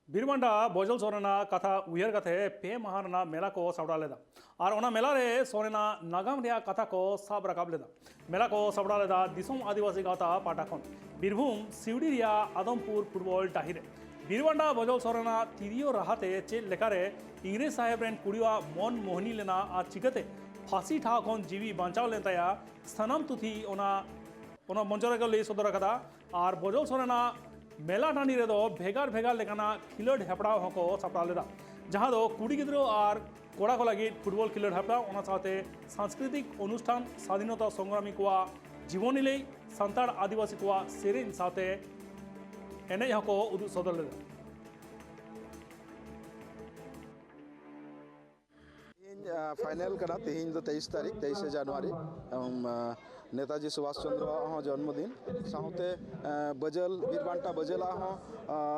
बीरबांडा बजल सोरेना कथा उयर कथे पे महारना मेला को सावड़ा लेदा और ओना मेला रे सोरेना नागाम रिया कथा को साब रकाब लेदा मेला को सावड़ा लेदा दिसोम आदिवासी गावता पाटा खन बीरभूम सिवड़ी रिया आदमपुर फुटबॉल टाही रे बीरबांडा बजल सोरेना तिरियो राहते चेल लेकारे इंग्रेज साहेब रेन कुड़िया मन मोहनी लेना आ चिकते फांसी ठा खन जीवी बांचाव लेन ताया स्थानम तुथी ओना मंचरे को ले सदर कदा और बजल सोरेना मेला टाणी रे भेगार भेगार लेकाना खिलोड हेपड़ाव हको सापड़ा लेदा जहाँ दो कुड़ी गिद्रो और कोड़ा को लगी फुटबॉल खिलोड हेपड़ाव ओना साथे सांस्कृतिक अनुष्ठान स्वाधीनता संग्रामी को जीवनी लई सांताड़ आदिवासी को सेरेन साथे एने हको उदु सदर लेदा फाइनल करा तेहिन दो 23 तारीख 23 जनवरी नेताजी सुभाष चंद्र जन्मदिन साउते बजल बीरबांटा बजला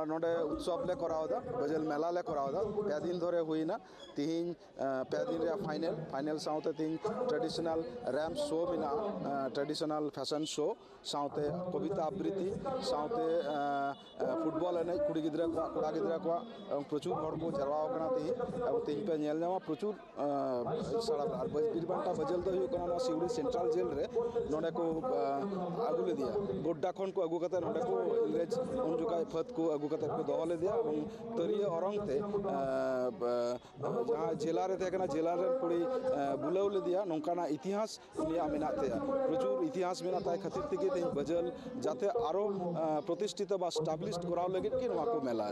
नोडे उत्सव ले करावदा बजल मेला ले करावदा पे दिन धरे हुईना तिहिन पे दिन रे फाइनल साउते तिन ट्रेडिशनल रैम शो बिना ट्रेडिशनल फैशन शो साउते कविता आबृत्ति साउते फुटबॉल एने कुड़ी गिद्रा को कोड़ा गिद्रा को प्रचुर हड़ को जरवाव कना तिहिन पे नेल जामा प्रचुर सारा बीरबांटा बजल दो हुई कना सिवड़ी सेंट्रल जेल रे नोडे को आगु ले दिया गोड्डा खन को आगु कते नोडे को इंग्रेज उन जुका फत को आगु कते को दह ले दिया और तरिय औरंग ते जहां जेला रे थे कना जेला रे कुड़ी बुलाव ले दिया नोंकाना इतिहास उनिया मेनाते प्रचुर इतिहास मेनाता खातिर तिगे ते बजल जाते आरो प्रतिष्ठित बा स्टैब्लिश्ड कराव लगे कि नोआ को मेला